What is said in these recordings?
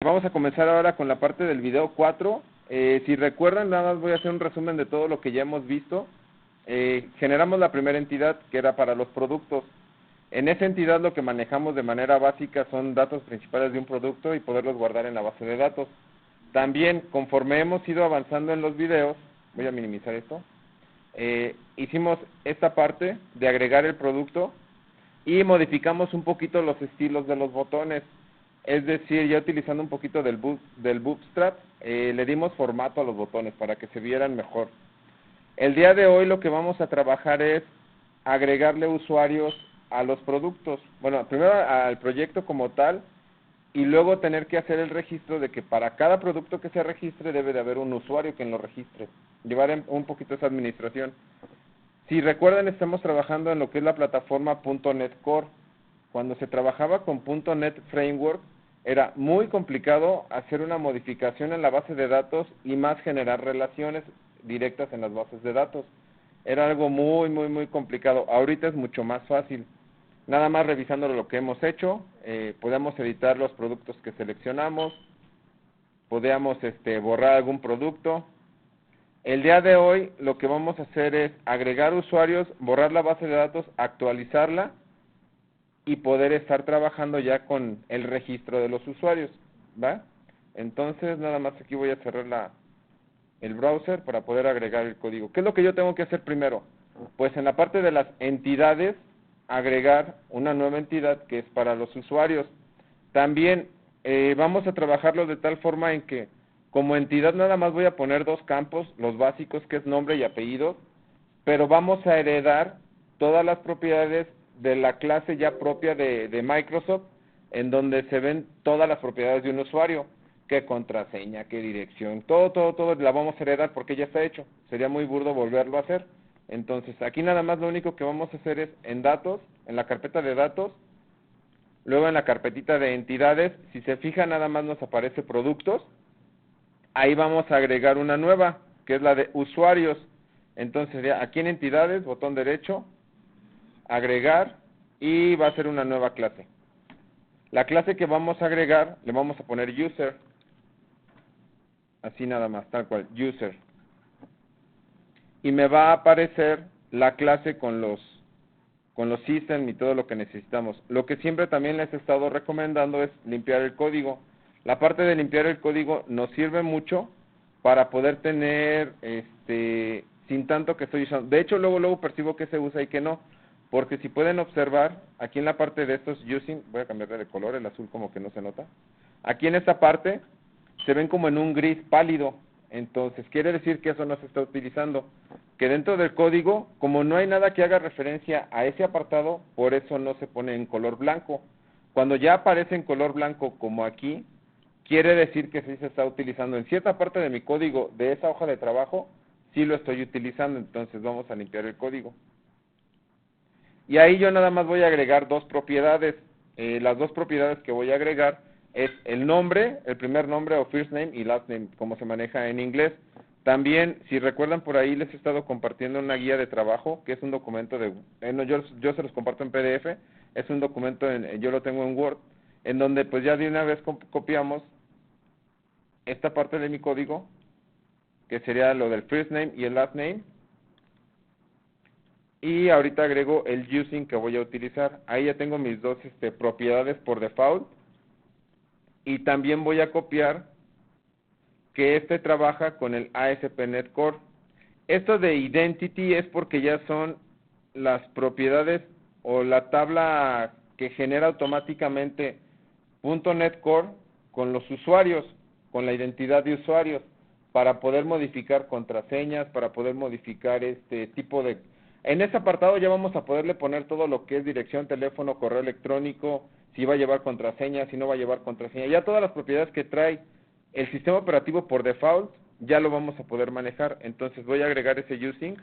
Vamos a comenzar ahora con la parte del video 4. Si recuerdan, nada más voy a hacer un resumen de todo lo que ya hemos visto. Generamos la primera entidad, que era para los productos. En esa entidad lo que manejamos de manera básica son datos principales de un producto y poderlos guardar en la base de datos. También, conforme hemos ido avanzando en los videos, voy a minimizar esto, hicimos esta parte de agregar el producto y modificamos un poquito los estilos de los botones. Es decir, ya utilizando un poquito del Bootstrap, le dimos formato a los botones para que se vieran mejor. El día de hoy lo que vamos a trabajar es agregarle usuarios a los productos. Bueno, primero al proyecto como tal, y luego tener que hacer el registro de que para cada producto que se registre debe de haber un usuario que lo registre. Llevar un poquito esa administración. Si recuerdan, estamos trabajando en lo que es la plataforma .NET Core. Cuando se trabajaba con .NET Framework, era muy complicado hacer una modificación en la base de datos y más generar relaciones directas en las bases de datos. Era algo muy complicado. Ahorita es mucho más fácil. Nada más revisando lo que hemos hecho, podemos editar los productos que seleccionamos, podemos borrar algún producto. El día de hoy lo que vamos a hacer es agregar usuarios, borrar la base de datos, actualizarla y poder estar trabajando ya con el registro de los usuarios, ¿va? Entonces, nada más aquí voy a cerrar el browser para poder agregar el código. ¿Qué es lo que yo tengo que hacer primero? Pues en la parte de las entidades, agregar una nueva entidad que es para los usuarios. También vamos a trabajarlo de tal forma en que como entidad nada más voy a poner dos campos, los básicos, que es nombre y apellido, pero vamos a heredar todas las propiedades de la clase ya propia de Microsoft, en donde se ven todas las propiedades de un usuario, qué contraseña, qué dirección, todo la vamos a heredar porque ya está hecho. Sería muy burdo volverlo a hacer. Entonces, aquí nada más lo único que vamos a hacer es en datos, en la carpeta de datos, luego en la carpetita de entidades, si se fija nada más nos aparece productos, ahí vamos a agregar una nueva, que es la de usuarios. Entonces, ya aquí en entidades, botón derecho, agregar, y va a ser una nueva clase. La clase que vamos a agregar, le vamos a poner user, así nada más, tal cual, user. Y me va a aparecer la clase con los system y todo lo que necesitamos. Lo que siempre también les he estado recomendando es limpiar el código. La parte de limpiar el código nos sirve mucho para poder tener, sin tanto que estoy usando. De hecho, luego percibo que se usa y que no, porque si pueden observar, aquí en la parte de estos using, voy a cambiarle de color, el azul como que no se nota. Aquí en esta parte, se ven como en un gris pálido. Entonces, quiere decir que eso no se está utilizando. Que dentro del código, como no hay nada que haga referencia a ese apartado, por eso no se pone en color blanco. Cuando ya aparece en color blanco, como aquí, quiere decir que sí se está utilizando. En cierta parte de mi código, de esa hoja de trabajo, sí lo estoy utilizando. Entonces, vamos a limpiar el código. Y ahí yo nada más voy a agregar dos propiedades. Las dos propiedades que voy a agregar es el nombre, el primer nombre o first name y last name, como se maneja en inglés. También, si recuerdan por ahí, les he estado compartiendo una guía de trabajo, que es un documento de... yo se los comparto en PDF, es un documento, yo lo tengo en Word, en donde pues ya de una vez copiamos esta parte de mi código, que sería lo del first name y el last name, y ahorita agrego el using que voy a utilizar. Ahí ya tengo mis dos propiedades por default, y también voy a copiar que trabaja con el ASP.NET Core. Esto de Identity es porque ya son las propiedades o la tabla que genera automáticamente .NET Core con los usuarios, con la identidad de usuarios, para poder modificar contraseñas, para poder modificar tipo de... En ese apartado ya vamos a poderle poner todo lo que es dirección, teléfono, correo electrónico, si va a llevar contraseña, si no va a llevar contraseña. Ya todas las propiedades que trae el sistema operativo por default, ya lo vamos a poder manejar. Entonces voy a agregar ese using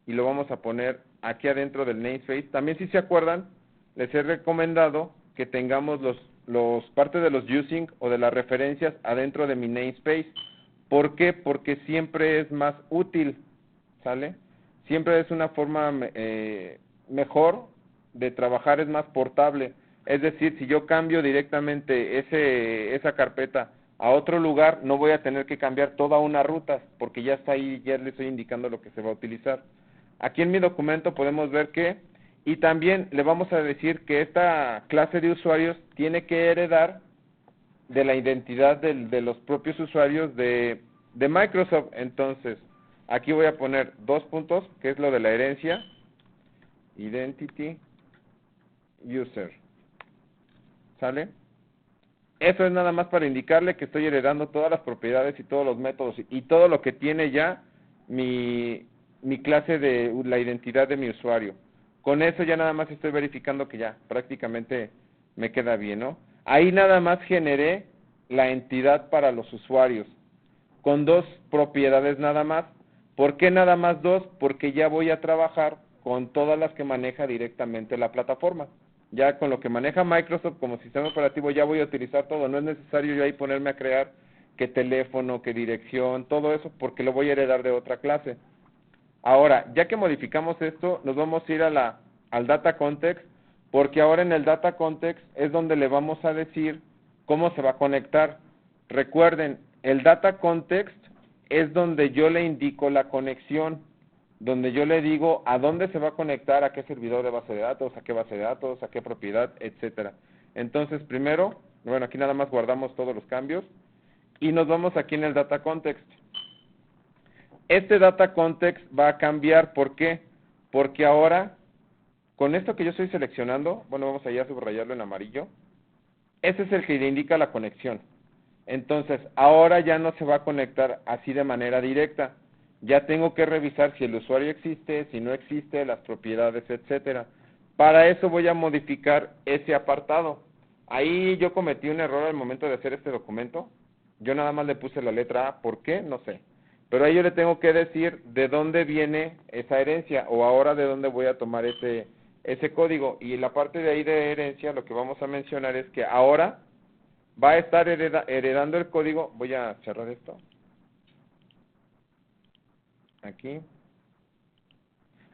y lo vamos a poner aquí adentro del namespace. También, si se acuerdan, les he recomendado que tengamos los parte de los using o de las referencias adentro de mi namespace. ¿Por qué? Porque siempre es más útil, ¿sale? Siempre es una forma mejor de trabajar, es más portable. Es decir, si yo cambio directamente esa carpeta a otro lugar, no voy a tener que cambiar toda una ruta, porque ya está ahí, ya le estoy indicando lo que se va a utilizar. Aquí en mi documento podemos ver que, y también le vamos a decir que esta clase de usuarios tiene que heredar de la identidad de los propios usuarios de Microsoft. Entonces, aquí voy a poner 2 puntos, que es lo de la herencia, identity user, ¿sale? Eso es nada más para indicarle que estoy heredando todas las propiedades y todos los métodos y todo lo que tiene ya mi clase de la identidad de mi usuario. Con eso ya nada más estoy verificando que ya prácticamente me queda bien, ¿no? Ahí nada más generé la entidad para los usuarios, con 2 propiedades nada más. ¿Por qué nada más 2? Porque ya voy a trabajar con todas las que maneja directamente la plataforma. Ya con lo que maneja Microsoft como sistema operativo ya voy a utilizar todo. No es necesario yo ahí ponerme a crear qué teléfono, qué dirección, todo eso, porque lo voy a heredar de otra clase. Ahora, ya que modificamos esto, nos vamos a ir al Data Context, porque ahora en el Data Context es donde le vamos a decir cómo se va a conectar. Recuerden, el Data Context es donde yo le indico la conexión, donde yo le digo a dónde se va a conectar, a qué servidor de base de datos, a qué base de datos, a qué propiedad, etcétera. Entonces, primero, bueno, aquí nada más guardamos todos los cambios y nos vamos aquí en el Data Context. Este Data Context va a cambiar, ¿por qué? Porque ahora, con esto que yo estoy seleccionando, bueno, vamos allá a subrayarlo en amarillo, ese es el que le indica la conexión. Entonces, ahora ya no se va a conectar así de manera directa. Ya tengo que revisar si el usuario existe, si no existe, las propiedades, etcétera. Para eso voy a modificar ese apartado. Ahí yo cometí un error al momento de hacer este documento. Yo nada más le puse la letra A, ¿por qué? No sé. Pero ahí yo le tengo que decir de dónde viene esa herencia o ahora de dónde voy a tomar ese código. Y la parte de ahí de herencia, lo que vamos a mencionar es que ahora va a estar heredando el código. Voy a cerrar esto. Aquí.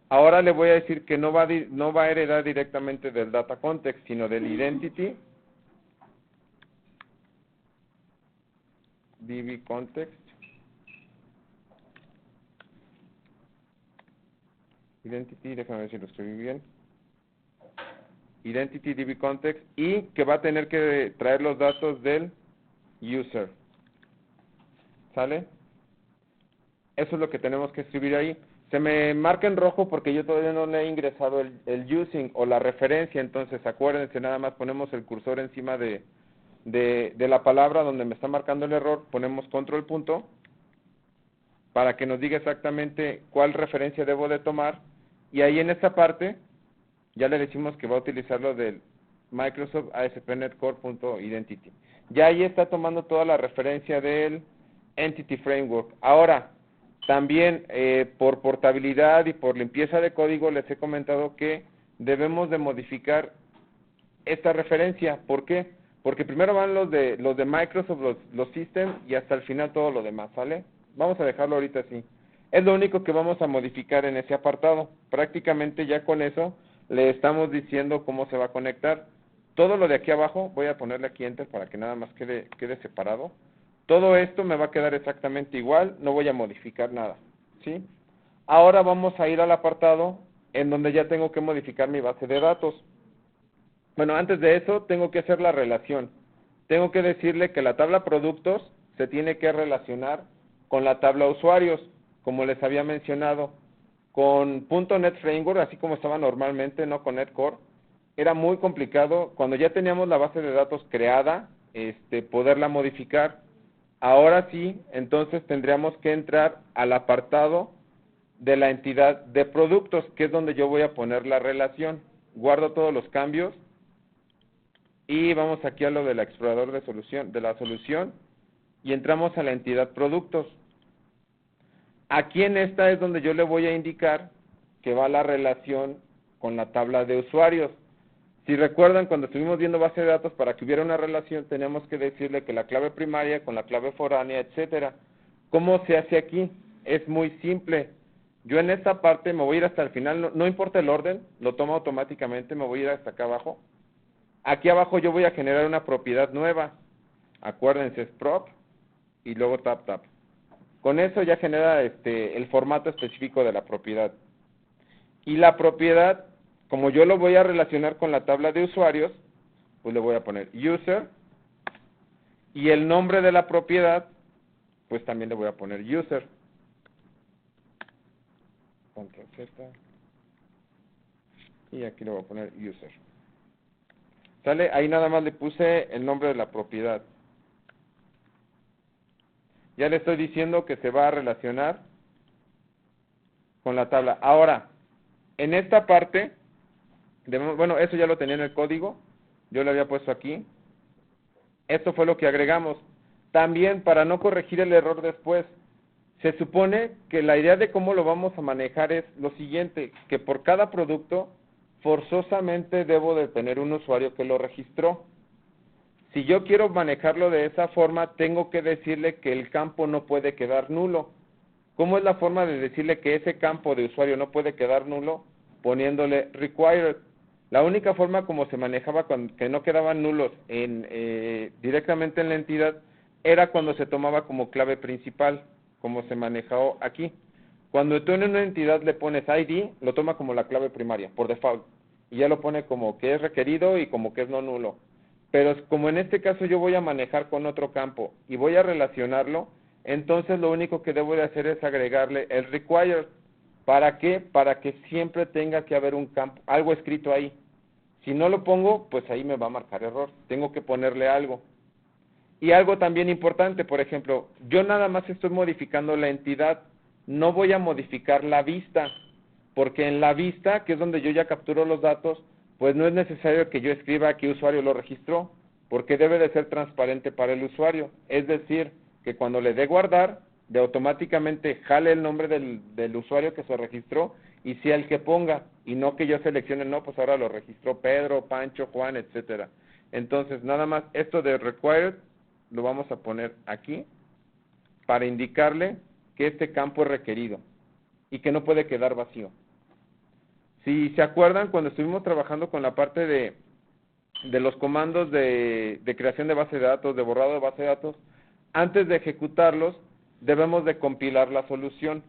Ahora le voy a decir que no va a heredar directamente del Data Context, sino del Identity DB Context. Identity, déjame ver si lo escribí bien. Identity DB Context y que va a tener que traer los datos del user. ¿Sale? Eso es lo que tenemos que escribir ahí. Se me marca en rojo porque yo todavía no le he ingresado el using o la referencia, entonces acuérdense, nada más ponemos el cursor encima de la palabra donde me está marcando el error, ponemos control punto para que nos diga exactamente cuál referencia debo de tomar y ahí en esta parte ya le decimos que va a utilizar lo del Microsoft ASP.NET Core.Identity. Ya ahí está tomando toda la referencia del Entity Framework. Ahora, también por portabilidad y por limpieza de código les he comentado que debemos de modificar esta referencia. ¿Por qué? Porque primero van los de Microsoft, los Systems y hasta el final todo lo demás, ¿sale? Vamos a dejarlo ahorita así. Es lo único que vamos a modificar en ese apartado. Prácticamente ya con eso le estamos diciendo cómo se va a conectar. Todo lo de aquí abajo, voy a ponerle aquí Enter para que nada más quede separado. Todo esto me va a quedar exactamente igual, no voy a modificar nada, ¿sí? Ahora vamos a ir al apartado en donde ya tengo que modificar mi base de datos. Bueno, antes de eso tengo que hacer la relación. Tengo que decirle que la tabla productos se tiene que relacionar con la tabla usuarios, como les había mencionado. Con .NET Framework, así como estaba normalmente, no con NetCore, era muy complicado. Cuando ya teníamos la base de datos creada, poderla modificar. Ahora sí, entonces tendríamos que entrar al apartado de la entidad de productos, que es donde yo voy a poner la relación. Guardo todos los cambios y vamos aquí a lo del explorador de la solución y entramos a la entidad productos. Aquí en esta es donde yo le voy a indicar que va la relación con la tabla de usuarios. Si recuerdan, cuando estuvimos viendo base de datos, para que hubiera una relación, teníamos que decirle que la clave primaria con la clave foránea, etcétera. ¿Cómo se hace aquí? Es muy simple. Yo en esta parte me voy a ir hasta el final, no importa el orden, lo toma automáticamente, me voy a ir hasta acá abajo. Aquí abajo yo voy a generar una propiedad nueva. Acuérdense, es prop y luego tap. Con eso ya genera el formato específico de la propiedad. Y la propiedad, como yo lo voy a relacionar con la tabla de usuarios, pues le voy a poner user. Y el nombre de la propiedad, pues también le voy a poner user. Control Z. Y aquí le voy a poner user. ¿Sale? Ahí nada más le puse el nombre de la propiedad. Ya le estoy diciendo que se va a relacionar con la tabla. Ahora, en esta parte, bueno, eso ya lo tenía en el código. Yo lo había puesto aquí. Esto fue lo que agregamos. También, para no corregir el error después, se supone que la idea de cómo lo vamos a manejar es lo siguiente, que por cada producto, forzosamente debo de tener un usuario que lo registró. Si yo quiero manejarlo de esa forma, tengo que decirle que el campo no puede quedar nulo. ¿Cómo es la forma de decirle que ese campo de usuario no puede quedar nulo? Poniéndole required. La única forma como se manejaba que no quedaban nulos directamente en la entidad era cuando se tomaba como clave principal, como se manejó aquí. Cuando tú en una entidad le pones ID, lo toma como la clave primaria, por default, y ya lo pone como que es requerido y como que es no nulo. Pero como en este caso yo voy a manejar con otro campo y voy a relacionarlo, entonces lo único que debo de hacer es agregarle el required. ¿Para qué? Para que siempre tenga que haber un campo, algo escrito ahí. Si no lo pongo, pues ahí me va a marcar error. Tengo que ponerle algo. Y algo también importante, por ejemplo, yo nada más estoy modificando la entidad, no voy a modificar la vista, porque en la vista, que es donde yo ya capturo los datos, pues no es necesario que yo escriba qué usuario lo registró, porque debe de ser transparente para el usuario. Es decir, que cuando le dé guardar, de automáticamente jale el nombre del usuario que se registró y sea el que ponga, y no que yo seleccione, no, pues ahora lo registró Pedro, Pancho, Juan, etcétera. Entonces, nada más, esto de required lo vamos a poner aquí para indicarle que este campo es requerido y que no puede quedar vacío. Si se acuerdan, cuando estuvimos trabajando con la parte de los comandos de creación de base de datos, de borrado de base de datos, antes de ejecutarlos, debemos de compilar la solución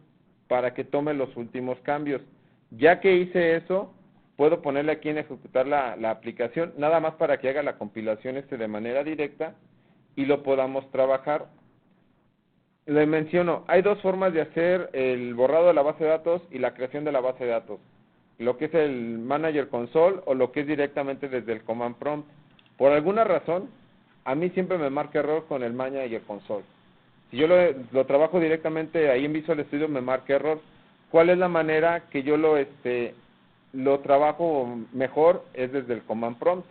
para que tome los últimos cambios. Ya que hice eso, puedo ponerle aquí en ejecutar la aplicación, nada más para que haga la compilación de manera directa y lo podamos trabajar. Le menciono, hay dos formas de hacer el borrado de la base de datos y la creación de la base de datos. Lo que es el Manager Console o lo que es directamente desde el Command Prompt. Por alguna razón, a mí siempre me marca error con el Manager Console. Si yo lo trabajo directamente ahí en Visual Studio, me marca error. ¿Cuál es la manera que yo lo trabajo mejor? Es desde el Command Prompt.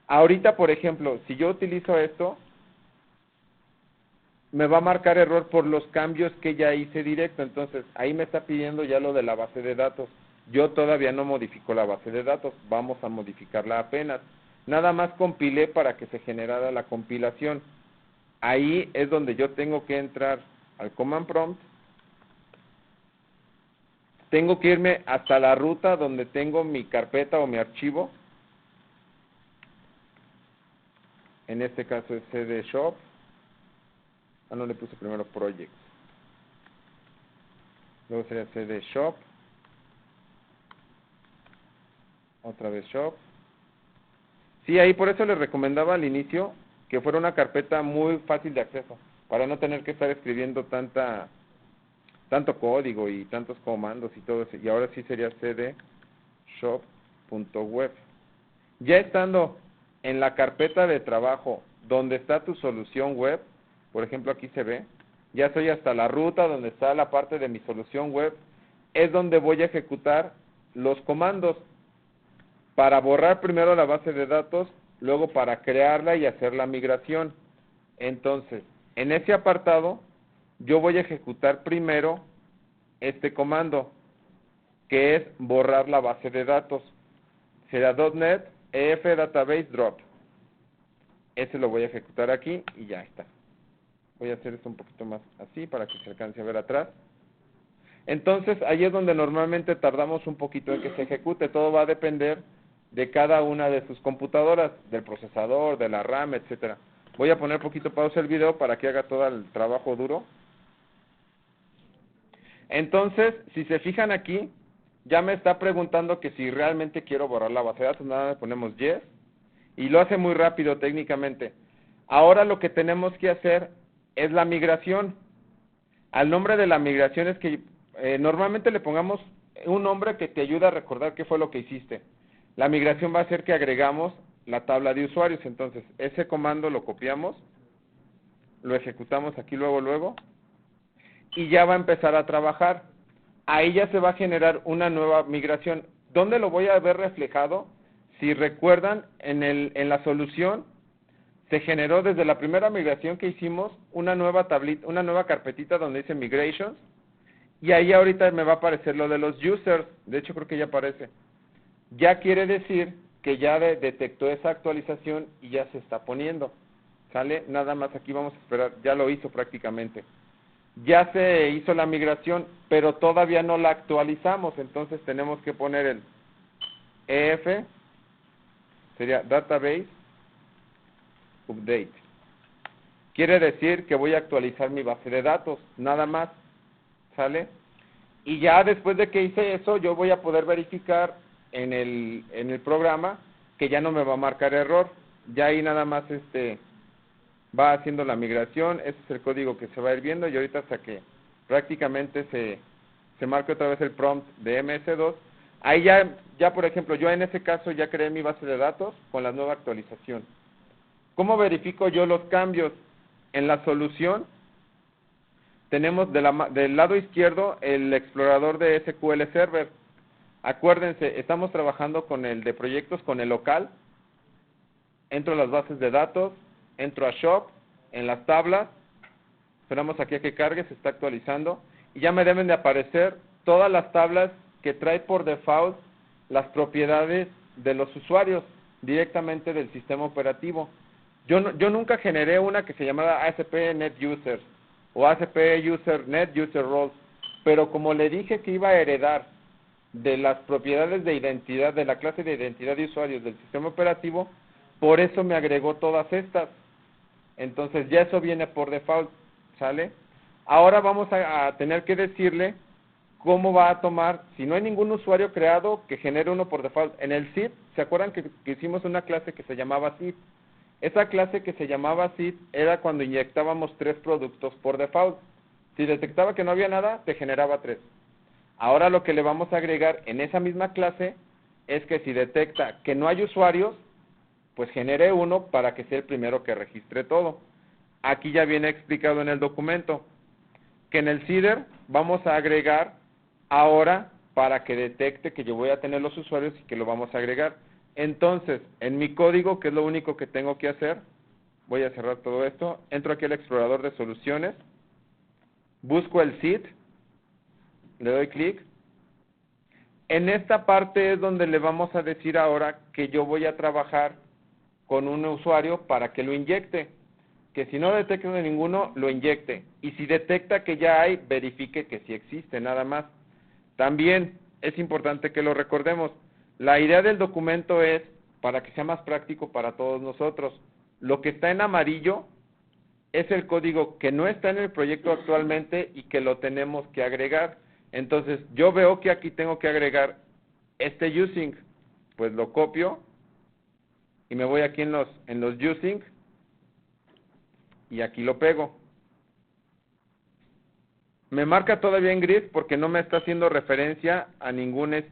Ahorita, por ejemplo, si yo utilizo esto, me va a marcar error por los cambios que ya hice directo. Entonces, ahí me está pidiendo ya lo de la base de datos. Yo todavía no modifico la base de datos, vamos a modificarla apenas. Nada más compilé para que se generara la compilación. Ahí es donde yo tengo que entrar al Command Prompt. Tengo que irme hasta la ruta donde tengo mi carpeta o mi archivo. En este caso es CD Shop. No le puse primero Projects. Luego sería CD Shop. Otra vez Shop. Sí, ahí por eso les recomendaba al inicio que fuera una carpeta muy fácil de acceso, para no tener que estar escribiendo tanto código y tantos comandos y todo eso. Y ahora sí sería cd shop.web. Ya estando en la carpeta de trabajo donde está tu solución web, por ejemplo aquí se ve, ya estoy hasta la ruta donde está la parte de mi solución web, es donde voy a ejecutar los comandos para borrar primero la base de datos, luego para crearla y hacer la migración. Entonces, en ese apartado, yo voy a ejecutar primero este comando, que es borrar la base de datos. Será .NET EF Database Drop. Ese lo voy a ejecutar aquí y ya está. Voy a hacer esto un poquito más así para que se alcance a ver atrás. Entonces, ahí es donde normalmente tardamos un poquito en que se ejecute. Todo va a depender de cada una de sus computadoras, del procesador, de la RAM, etcétera. Voy a poner poquito pausa el video para que haga todo el trabajo duro. Entonces, si se fijan aquí, ya me está preguntando que si realmente quiero borrar la base de datos, nada más ponemos yes, y lo hace muy rápido técnicamente. Ahora lo que tenemos que hacer es la migración. Al nombre de la migración es que normalmente le pongamos un nombre que te ayude a recordar qué fue lo que hiciste. La migración va a ser que agregamos la tabla de usuarios, entonces ese comando lo copiamos, lo ejecutamos aquí luego, y ya va a empezar a trabajar. Ahí ya se va a generar una nueva migración. ¿Dónde lo voy a ver reflejado? Si recuerdan, en la solución se generó desde la primera migración que hicimos una nueva tablita, una nueva carpetita donde dice Migrations, y ahí ahorita me va a aparecer lo de los users. De hecho creo que ya aparece. Ya quiere decir que ya detectó esa actualización y ya se está poniendo. ¿Sale? Nada más aquí vamos a esperar. Ya lo hizo prácticamente. Ya se hizo la migración, pero todavía no la actualizamos. Entonces tenemos que poner el EF, sería Database Update. Quiere decir que voy a actualizar mi base de datos, nada más. ¿Sale? Y ya después de que hice eso, yo voy a poder verificar en el programa que ya no me va a marcar error. Ya ahí nada más va haciendo la migración. Ese es el código que se va a ir viendo, y ahorita hasta que prácticamente se marque otra vez el prompt de MS2. Ahí ya por ejemplo, yo en ese caso ya creé mi base de datos con la nueva actualización. ¿Cómo verifico yo los cambios? En la solución tenemos del lado izquierdo el explorador de SQL Server. Acuérdense, estamos trabajando con el de proyectos, con el local. Entro a las bases de datos, entro a Shop, en las tablas, esperamos aquí a que cargue, se está actualizando, y ya me deben de aparecer todas las tablas que trae por default las propiedades de los usuarios directamente del sistema operativo. Yo nunca generé una que se llamara ASP Net Users o ASP User Net User Roles, pero como le dije que iba a heredar de las propiedades de identidad, de la clase de identidad de usuarios del sistema operativo, por eso me agregó todas estas. Entonces ya eso viene por default, ¿sale? Ahora vamos a tener que decirle cómo va a tomar, si no hay ningún usuario creado, que genere uno por default. En el seed, ¿se acuerdan que hicimos una clase que se llamaba seed? Esa clase que se llamaba seed era cuando inyectábamos 3 productos por default. Si detectaba que no había nada, te generaba 3. Ahora lo que le vamos a agregar en esa misma clase es que si detecta que no hay usuarios, pues genere uno para que sea el primero que registre todo. Aquí ya viene explicado en el documento que en el seeder vamos a agregar ahora para que detecte que yo voy a tener los usuarios y que lo vamos a agregar. Entonces, en mi código, que es lo único que tengo que hacer, voy a cerrar todo esto, entro aquí al explorador de soluciones, busco el seed, le doy clic. En esta parte es donde le vamos a decir ahora que yo voy a trabajar con un usuario para que lo inyecte, que si no detecta de ninguno, lo inyecte, y si detecta que ya hay, verifique que sí existe, nada más. También es importante que lo recordemos, la idea del documento es para que sea más práctico para todos nosotros. Lo que está en amarillo es el código que no está en el proyecto actualmente y que lo tenemos que agregar. Entonces, yo veo que aquí tengo que agregar este using, pues lo copio y me voy aquí en los using y aquí lo pego. Me marca todavía en gris porque no me está haciendo referencia a ninguna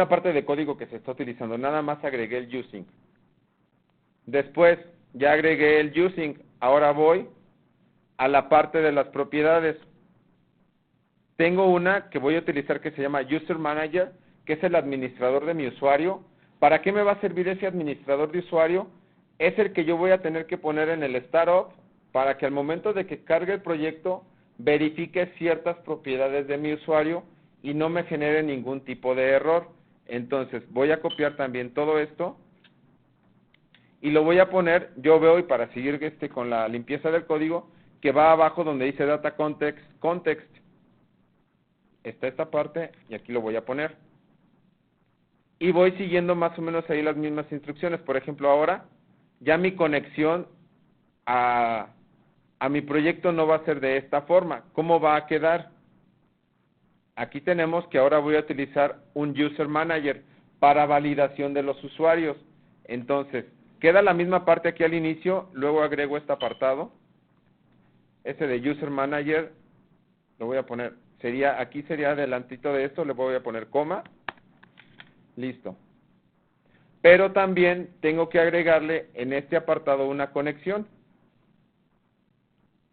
parte de código que se está utilizando. Nada más agregué el using. Después ya agregué el using. Ahora voy a la parte de las propiedades. Tengo una que voy a utilizar que se llama User Manager, que es el administrador de mi usuario. ¿Para qué me va a servir ese administrador de usuario? Es el que yo voy a tener que poner en el startup para que al momento de que cargue el proyecto verifique ciertas propiedades de mi usuario y no me genere ningún tipo de error. Entonces voy a copiar también todo esto y lo voy a poner, yo veo, y para seguir con la limpieza del código, que va abajo donde dice Data Context. Está esta parte y aquí lo voy a poner. y voy siguiendo más o menos ahí las mismas instrucciones. Por ejemplo, ahora ya mi conexión a mi proyecto no va a ser de esta forma. ¿Cómo va a quedar? Aquí tenemos que ahora voy a utilizar un User Manager para validación de los usuarios. Entonces, queda la misma parte aquí al inicio, luego agrego este apartado. Ese de User Manager, lo voy a poner, aquí sería adelantito de esto, le voy a poner coma, listo. Pero también tengo que agregarle en este apartado una conexión,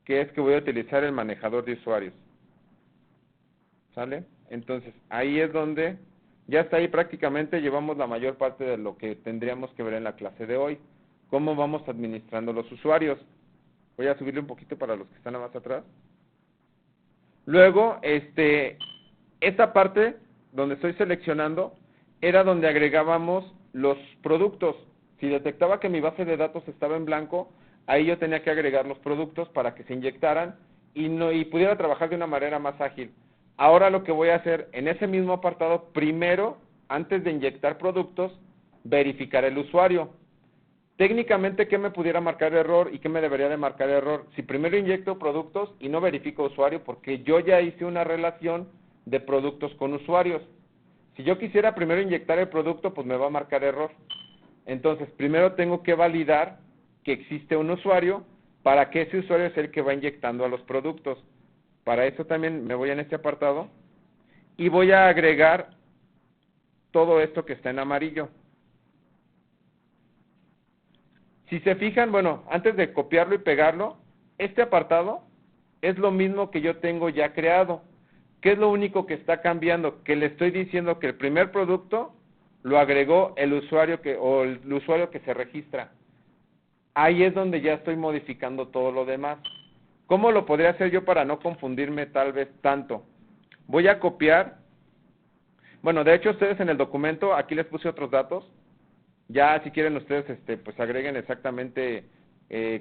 que es que voy a utilizar el manejador de usuarios. ¿Sale? Entonces, ahí es donde, ya está ahí prácticamente, llevamos la mayor parte de lo que tendríamos que ver en la clase de hoy. ¿Cómo vamos administrando los usuarios? Voy a subirle un poquito para los que están más atrás. Luego, esta parte donde estoy seleccionando, era donde agregábamos los productos. Si detectaba que mi base de datos estaba en blanco, ahí yo tenía que agregar los productos para que se inyectaran y pudiera trabajar de una manera más ágil. Ahora lo que voy a hacer, en ese mismo apartado, primero, antes de inyectar productos, verificar el usuario. Técnicamente, ¿qué me pudiera marcar error y qué me debería de marcar error? Si primero inyecto productos y no verifico usuario, porque yo ya hice una relación de productos con usuarios. Si yo quisiera primero inyectar el producto, pues me va a marcar error. Entonces, primero tengo que validar que existe un usuario para que ese usuario es el que va inyectando a los productos. Para eso también me voy en este apartado y voy a agregar todo esto que está en amarillo. Si se fijan, bueno, antes de copiarlo y pegarlo, este apartado es lo mismo que yo tengo ya creado. ¿Qué es lo único que está cambiando? Que le estoy diciendo que el primer producto lo agregó el usuario el usuario que se registra. Ahí es donde ya estoy modificando todo lo demás. ¿Cómo lo podría hacer yo para no confundirme tal vez tanto? Voy a copiar. Bueno, de hecho ustedes en el documento, aquí les puse otros datos. Ya si quieren ustedes, pues agreguen exactamente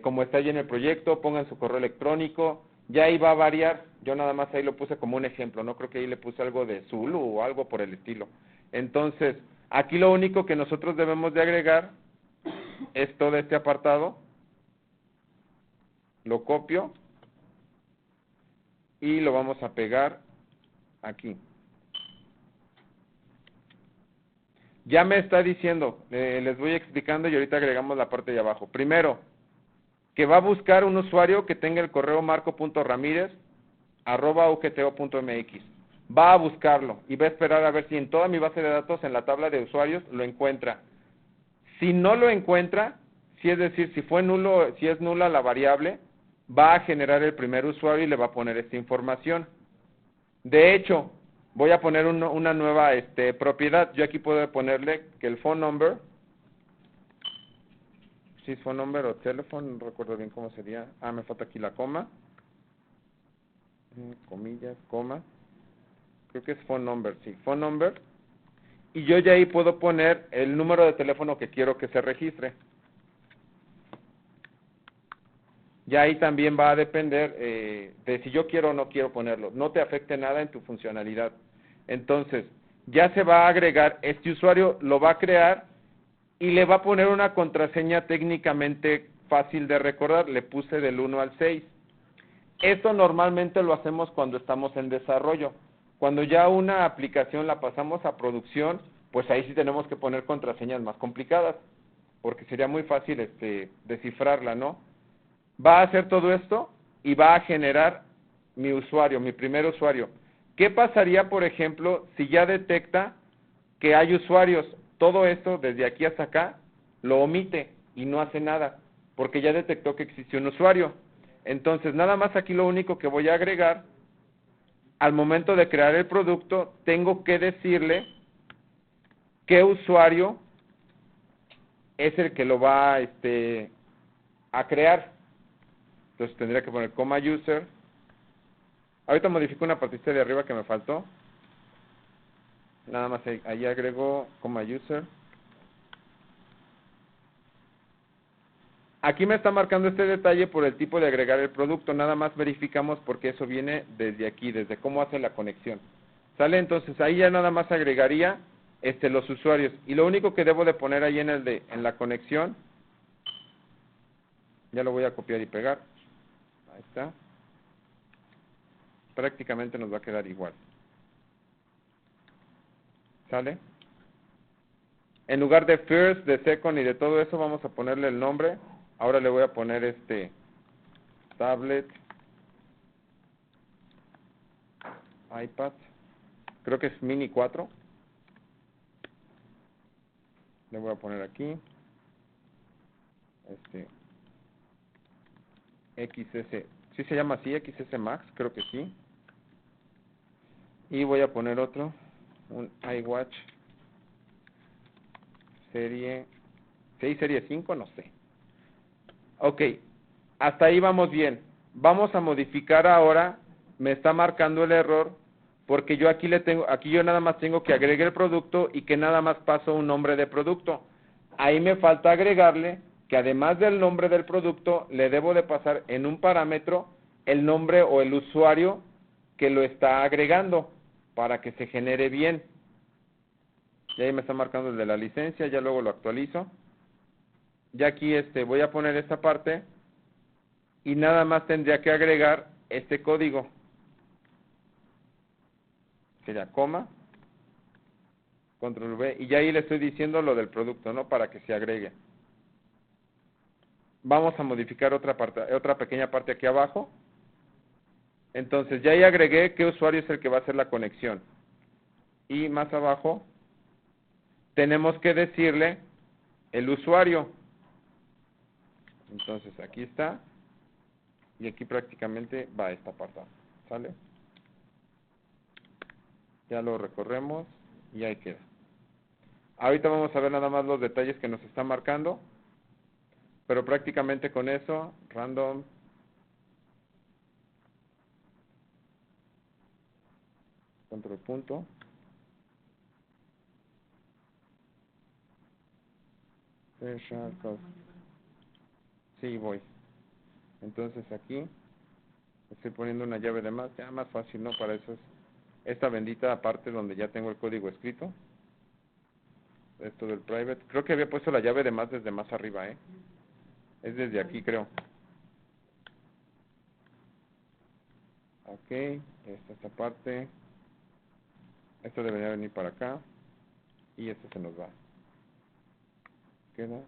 como está ahí en el proyecto, pongan su correo electrónico, ya ahí va a variar. Yo nada más ahí lo puse como un ejemplo, no creo que ahí le puse algo de Zulu o algo por el estilo. Entonces, aquí lo único que nosotros debemos de agregar es todo este apartado. Lo copio y lo vamos a pegar aquí. Ya me está diciendo, les voy explicando y ahorita agregamos la parte de abajo. Primero, que va a buscar un usuario que tenga el correo marco.ramirez@ugto.mx. Va a buscarlo y va a esperar a ver si en toda mi base de datos, en la tabla de usuarios, lo encuentra. Si no lo encuentra, si es decir, si fue nulo, si es nula la variable, va a generar el primer usuario y le va a poner esta información. De hecho, voy a poner una nueva propiedad. Yo aquí puedo ponerle que el phone number, si es phone number o teléfono, no recuerdo bien cómo sería. Me falta aquí la coma. Comillas, coma. Creo que es phone number, sí, phone number. Y yo ya ahí puedo poner el número de teléfono que quiero que se registre. Ya ahí también va a depender de si yo quiero o no quiero ponerlo. No te afecte nada en tu funcionalidad. Entonces, ya se va a agregar, este usuario lo va a crear y le va a poner una contraseña técnicamente fácil de recordar. Le puse del 1 al 6. Esto normalmente lo hacemos cuando estamos en desarrollo. Cuando ya una aplicación la pasamos a producción, pues ahí sí tenemos que poner contraseñas más complicadas, porque sería muy fácil descifrarla, ¿no? Va a hacer todo esto y va a generar mi usuario, mi primer usuario. ¿Qué pasaría, por ejemplo, si ya detecta que hay usuarios? Todo esto, desde aquí hasta acá, lo omite y no hace nada, porque ya detectó que existe un usuario. Entonces, nada más aquí lo único que voy a agregar, al momento de crear el producto, tengo que decirle qué usuario es el que lo va a crear. Entonces tendría que poner coma user. Ahorita modifico una partita de arriba que me faltó. Nada más ahí agrego coma user. Aquí me está marcando este detalle por el tipo de agregar el producto. Nada más verificamos porque eso viene desde aquí, desde cómo hace la conexión. ¿Sale? Entonces ahí ya nada más agregaría los usuarios. Y lo único que debo de poner ahí en la conexión, ya lo voy a copiar y pegar. Ahí está. Prácticamente nos va a quedar igual. ¿Sale? En lugar de first, de second y de todo eso, vamos a ponerle el nombre. Ahora le voy a poner tablet, iPad. Creo que es Mini 4. Le voy a poner aquí. XS. ¿Sí se llama así? XS Max, creo que sí. Y voy a poner otro. Un iWatch. Serie 6, serie 5, no sé. Ok, hasta ahí vamos bien. Vamos a modificar ahora, me está marcando el error, porque yo aquí yo nada más tengo que agregar el producto y que nada más paso un nombre de producto. Ahí me falta agregarle que además del nombre del producto, le debo de pasar en un parámetro el nombre o el usuario que lo está agregando para que se genere bien. Y ahí me está marcando el de la licencia, ya luego lo actualizo. Ya aquí voy a poner esta parte y nada más tendría que agregar este código. Sería coma, control V, y ya ahí le estoy diciendo lo del producto, ¿no? Para que se agregue. Vamos a modificar otra pequeña parte aquí abajo. Entonces, ya ahí agregué qué usuario es el que va a hacer la conexión. Y más abajo, tenemos que decirle el usuario. Entonces, aquí está. Y aquí prácticamente va esta parte. ¿Sale? Ya lo recorremos y ahí queda. Ahorita vamos a ver nada más los detalles que nos está marcando. Pero prácticamente con eso, random, control punto, sí, voy. Entonces aquí estoy poniendo una llave de más, ya más fácil, ¿no? Para eso es esta bendita parte donde ya tengo el código escrito. Esto del private. Creo que había puesto la llave de más desde más arriba, ¿eh? Es desde aquí, creo. Ok, esta parte. Esto debería venir para acá. Y esto se nos va. Queda.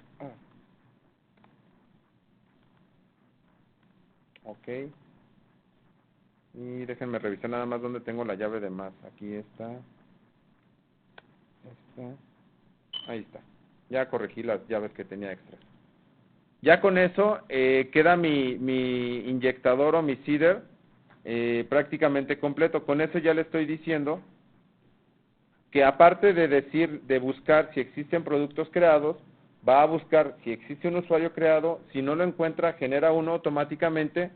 Ok. Y déjenme revisar nada más dónde tengo la llave de más. Aquí está. Ahí está. Ya corregí las llaves que tenía extras. Ya con eso queda mi inyectador o mi seeder prácticamente completo. Con eso ya le estoy diciendo que aparte de buscar si existen productos creados, va a buscar si existe un usuario creado, si no lo encuentra, genera uno automáticamente,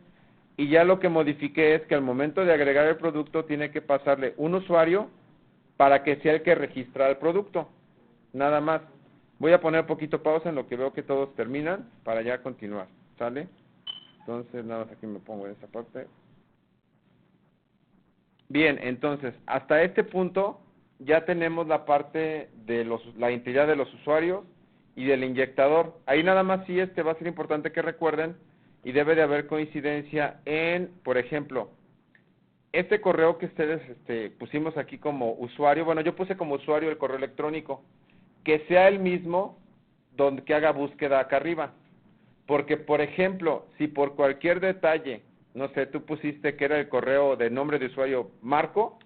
y ya lo que modifiqué es que al momento de agregar el producto tiene que pasarle un usuario para que sea el que registra el producto. Nada más. Voy a poner poquito pausa en lo que veo que todos terminan para ya continuar. ¿Sale? Entonces, nada más aquí me pongo en esta parte. Bien, entonces, hasta este punto ya tenemos la parte de la identidad de los usuarios y del inyectador. Ahí nada más sí va a ser importante que recuerden y debe de haber coincidencia en, por ejemplo, este correo que ustedes pusimos aquí como usuario, bueno, yo puse como usuario el correo electrónico, que sea el mismo donde que haga búsqueda acá arriba. Porque, por ejemplo, si por cualquier detalle, no sé, tú pusiste que era el correo de nombre de usuario Marco,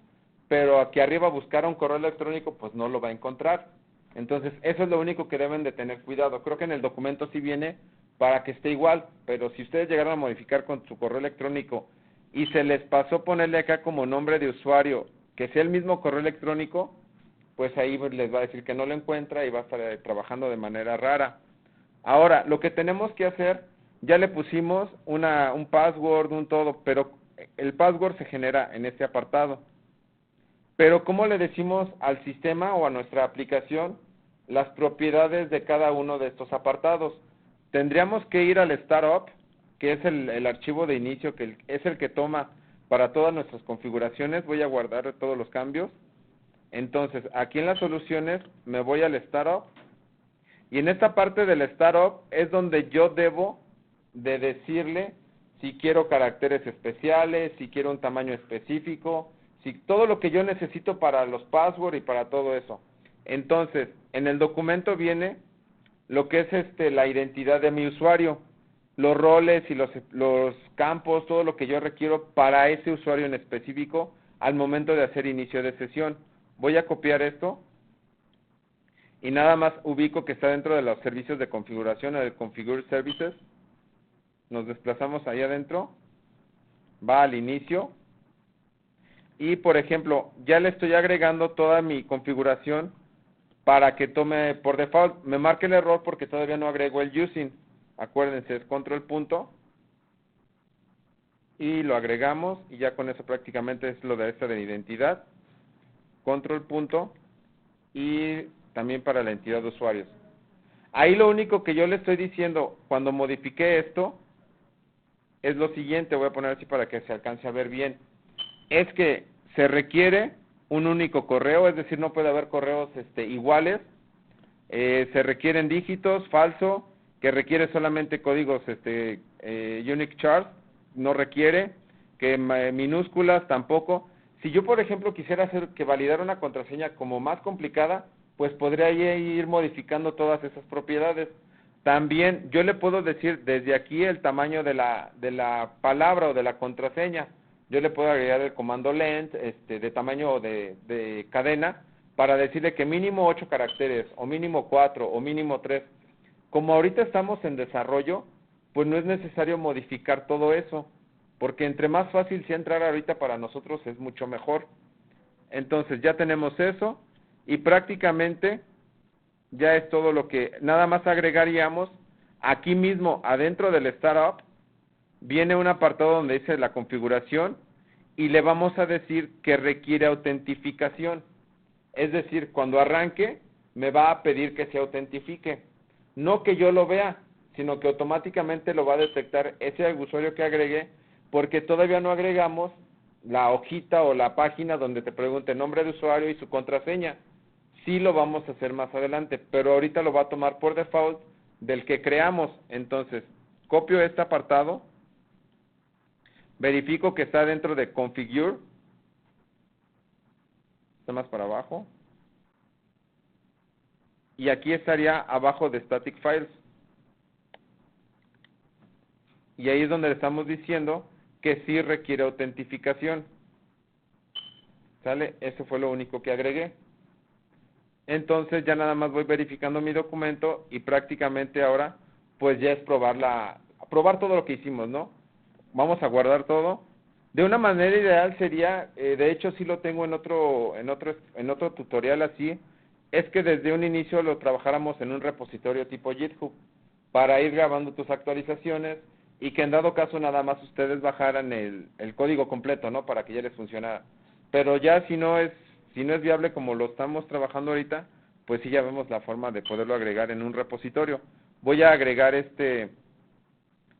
pero aquí arriba buscar un correo electrónico, pues no lo va a encontrar. Entonces, eso es lo único que deben de tener cuidado. Creo que en el documento sí viene para que esté igual, pero si ustedes llegaron a modificar con su correo electrónico y se les pasó ponerle acá como nombre de usuario, que sea el mismo correo electrónico, pues ahí les va a decir que no lo encuentra y va a estar trabajando de manera rara. Ahora, lo que tenemos que hacer, ya le pusimos un password, un todo, pero el password se genera en este apartado. Pero ¿cómo le decimos al sistema o a nuestra aplicación las propiedades de cada uno de estos apartados? Tendríamos que ir al startup, que es el archivo de inicio, es el que toma para todas nuestras configuraciones. Voy a guardar todos los cambios. Entonces, aquí en las soluciones me voy al Startup y en esta parte del Startup es donde yo debo de decirle si quiero caracteres especiales, si quiero un tamaño específico, si todo lo que yo necesito para los passwords y para todo eso. Entonces, en el documento viene lo que es la identidad de mi usuario, los roles y los campos, todo lo que yo requiero para ese usuario en específico al momento de hacer inicio de sesión. Voy a copiar esto y nada más ubico que está dentro de los servicios de configuración o de Configure Services. Nos desplazamos ahí adentro, va al inicio y, por ejemplo, ya le estoy agregando toda mi configuración para que tome por default, me marque el error porque todavía no agrego el using. Acuérdense, es control punto y lo agregamos y ya con eso prácticamente es lo de esta de identidad. Control punto y también para la entidad de usuarios. Ahí lo único que yo le estoy diciendo cuando modifique esto es lo siguiente, voy a poner así para que se alcance a ver bien. Es que se requiere un único correo, es decir, no puede haber correos iguales. Se requieren dígitos, falso, que requiere solamente códigos unique chars, no requiere, que minúsculas tampoco. Si yo, por ejemplo, quisiera hacer que validar una contraseña como más complicada, pues podría ir modificando todas esas propiedades. También yo le puedo decir desde aquí el tamaño de la palabra o de la contraseña. Yo le puedo agregar el comando length de tamaño de cadena para decirle que mínimo 8 caracteres o mínimo 4 o mínimo 3. Como ahorita estamos en desarrollo, pues no es necesario modificar todo eso, porque entre más fácil sea entrar ahorita para nosotros es mucho mejor. Entonces ya tenemos eso y prácticamente ya es todo lo que nada más agregaríamos. Aquí mismo adentro del Startup viene un apartado donde dice la configuración y le vamos a decir que requiere autentificación. Es decir, cuando arranque me va a pedir que se autentifique. No que yo lo vea, sino que automáticamente lo va a detectar ese usuario que agregué, porque todavía no agregamos la hojita o la página donde te pregunte nombre de usuario y su contraseña. Sí lo vamos a hacer más adelante, pero ahorita lo va a tomar por default del que creamos. Entonces, copio este apartado, verifico que está dentro de Configure, está más para abajo, y aquí estaría abajo de Static Files. Y ahí es donde le estamos diciendo que sí requiere autentificación. ¿Sale? Eso fue lo único que agregué. Entonces ya nada más voy verificando mi documento y prácticamente ahora pues ya es probar todo lo que hicimos, ¿no? Vamos a guardar todo. De una manera ideal sería, de hecho sí lo tengo en otro tutorial así, es que desde un inicio lo trabajáramos en un repositorio tipo GitHub para ir grabando tus actualizaciones y que en dado caso nada más ustedes bajaran el código completo, ¿no? Para que ya les funcionara. Pero ya si no es viable como lo estamos trabajando ahorita, pues sí ya vemos la forma de poderlo agregar en un repositorio. Voy a agregar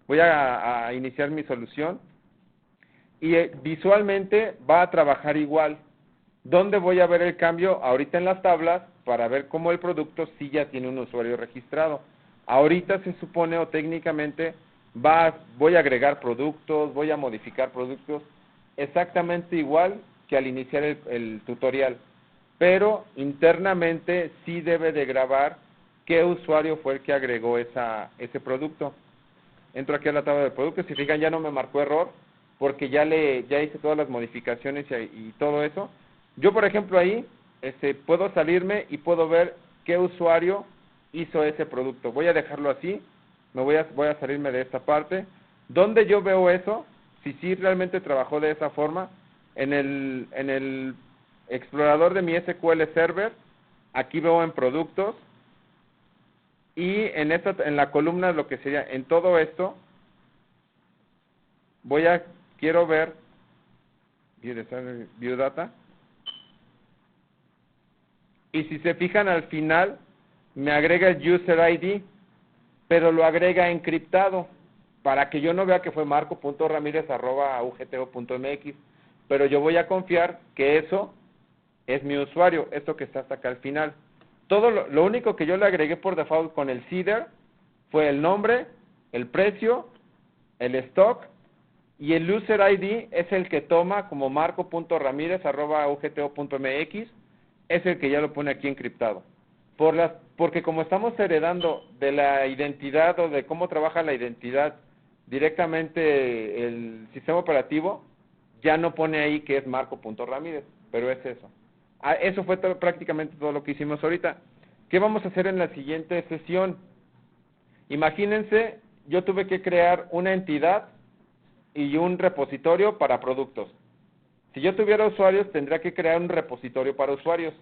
voy a iniciar mi solución y visualmente va a trabajar igual. ¿Dónde voy a ver el cambio? Ahorita en las tablas para ver cómo el producto sí ya tiene un usuario registrado. Ahorita se supone o técnicamente voy a agregar productos, voy a modificar productos exactamente igual que al iniciar el tutorial, pero internamente sí debe de grabar qué usuario fue el que agregó ese producto. Entro aquí a la tabla de productos, si fijan ya no me marcó error porque ya hice todas las modificaciones y todo eso. Yo, por ejemplo, ahí puedo salirme y puedo ver qué usuario hizo ese producto. Voy a dejarlo así, voy a salirme de esta parte. ¿Dónde yo veo eso? Si sí realmente trabajó de esa forma, en el explorador de mi SQL Server, aquí veo en productos, y en la columna lo que sería, en todo esto, quiero ver, View Data, y si se fijan al final, me agrega el User ID, pero lo agrega encriptado, para que yo no vea que fue marco.ramirez@ugto.mx, pero yo voy a confiar que eso es mi usuario, esto que está hasta acá al final. Todo lo único que yo le agregué por default con el seeder fue el nombre, el precio, el stock, y el user ID es el que toma como marco.ramirez@ugto.mx, es el que ya lo pone aquí encriptado. Porque como estamos heredando de la identidad o de cómo trabaja la identidad directamente el sistema operativo, ya no pone ahí que es marco.ramírez, pero es eso. Eso fue prácticamente todo lo que hicimos ahorita. ¿Qué vamos a hacer en la siguiente sesión? Imagínense, yo tuve que crear una entidad y un repositorio para productos. Si yo tuviera usuarios, tendría que crear un repositorio para usuarios.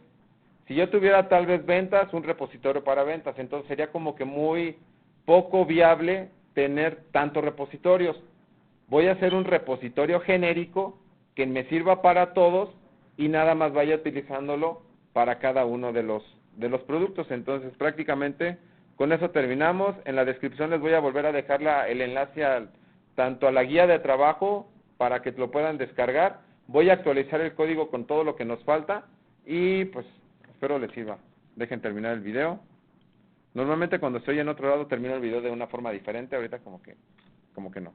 Si yo tuviera tal vez ventas, un repositorio para ventas. Entonces sería como que muy poco viable tener tantos repositorios. Voy a hacer un repositorio genérico que me sirva para todos y nada más vaya utilizándolo para cada uno de los productos. Entonces prácticamente con eso terminamos. En la descripción les voy a volver a dejar el enlace tanto a la guía de trabajo para que lo puedan descargar. Voy a actualizar el código con todo lo que nos falta y pues espero les sirva. Dejen terminar el video. Normalmente cuando estoy en otro lado termino el video de una forma diferente, ahorita como que no.